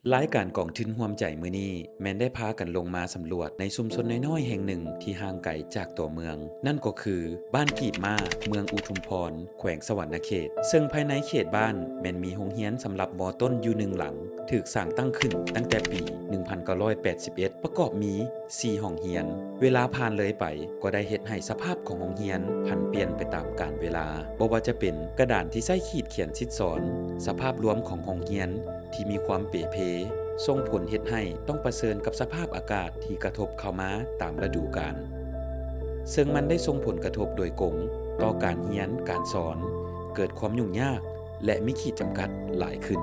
รายการกองทุนร่วมใจมื้อนี้แม่นได้พากันลงมาสำรวจในชุมชนน้อยๆแห่งหนึ่งที่ห่างไกลจากตัวเมืองนั่นก็คือบ้านกีบมาเมืองอุทุมพรแขวงสวรรณเขตซึ่งภายในเขตบ้านแม่นมีโรงเรียนสำหรับม.ต้นอยู่1หลังถูกสร้างตั้งขึ้นตั้งแต่ปี 1981 ประกอบมี4ห้องเรียนเวลาผ่านเลยไปก็ได้เฮ็ดให้สภาพของโรงเรียนผันเปลี่ยนไปตามกาลเวลาบ่ว่าจะเป็นกระดานที่ใช้ขีดเขียนชิดสอนสภาพรวมของโรงเรียนที่มีความเป๋เพส่งผลเฮ็ดให้ต้องประเสริญกับสภาพอากาศที่กระทบเข้ามาตามฤดูกาลซึ่งมันได้ส่งผลกระทบโดยกงต่อการเรียนการสอนเกิดความยุ่งยากและมีขีดจำกัดหลายขึ้น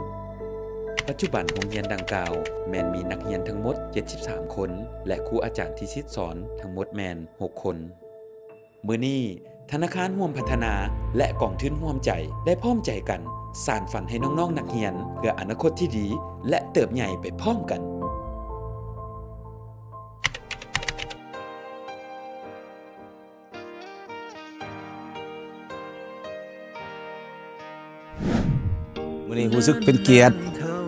ปัจจุบันโรงเรียนดังกล่าวแม่นมีนักเรียนทั้งหมด73คนและครูอาจารย์ที่ชิดสอนทั้งหมดแม่น6คนมื้อนี้ธนาคารร่วมพัฒนาและกองทุนร่วมใจได้พร้อมใจกันสานฝันให้น้องๆนักเรียนเพื่ออนาคตที่ดีและเติบใหญ่ไปพร้อมกันมื้อนี้รู้สึกเป็นเกียรติ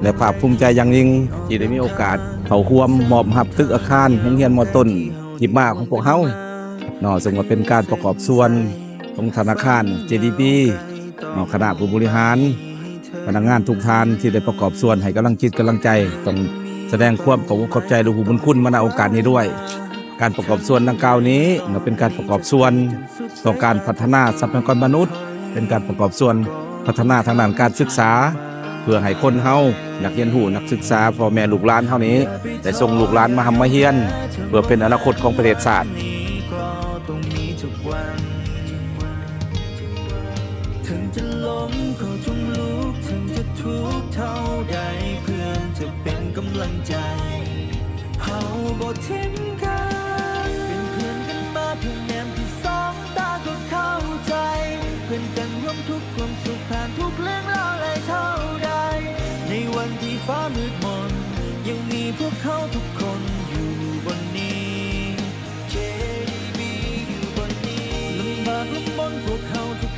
และภาคภูมิใจอย่างยิ่งที่ได้มีโอกาสเข้าร่วมมอบรับตึกอาคารโรงเรียนม.ต้นที่มาของพวกเฮาซึ่งว่าเป็นการประกอบส่วนของธนาคาร JDB คณะผู้บริหารพนักงานทุกท่านที่ได้ประกอบส่วนให้กำลังจิตกำลังใจต้องแสดงความขอบใจหลวงปู่บุญคุณมาณโอกาสนี้ด้วยการประกอบส่วนดังกล่าวนี้เป็นการประกอบส่วนต่อการพัฒนาทรัพยากรมนุษย์เป็นการประกอบส่วนพัฒนาทางด้านการศึกษาเพื่อให้คนเฮานักเรียนรู้นักศึกษาพ่อแม่ลูกหลานเฮานี้ได้ส่งลูกหลานมามาเรียนเพื่อเป็นอนาคตของประเทศชาติถึงจะล้มก็จงลุกถึงจะทุกข์เท่าใดเพื่อนจะเป็นกำลังใจเฮาบ่ทิ้งกันเป็นเพื่อนกันมาเพียงแนมที่สองตาก็เข้าใจเพื่อนกันร่วมทุกข์ร่วมสุขผ่านทุกเรื่องราวหลายเท่าใดในวันที่ฟ้ามืดมนยังมีพวกเขาทุกคนอยู่บนนี้ JDB อยู่บนนี้ลำบากลำบนพวกเขาทุก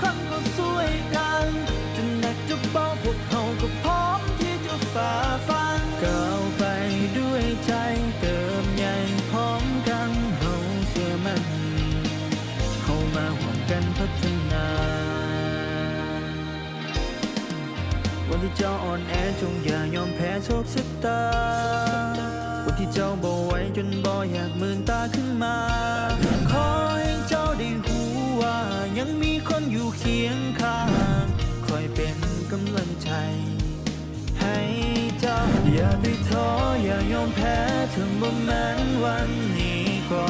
คนก็ช่วยกันจะหนักจะเบาพวกเขาก็พร้อมที่จะฝ่าฟันก้าวไปด้วยใจเติมใหญ่พร้อมกันเฮาเชื่อมันเฮามาร่วมกันพัฒนาวันที่เจ้าอ่อนแอจงอย่ายอมแพ้โชคชะตาวันที่เจ้าบ่ไหวจนบ่อยากมืนตาขึ้นมาขอให้เจ้าได้รู้ว่ายังมีคนอยู่เคียงข้างคอยเป็นกำลังใจให้เจ้าอย่าไปท้ออย่ายอมแพ้ถึงบ่แม้นวันนี้ก็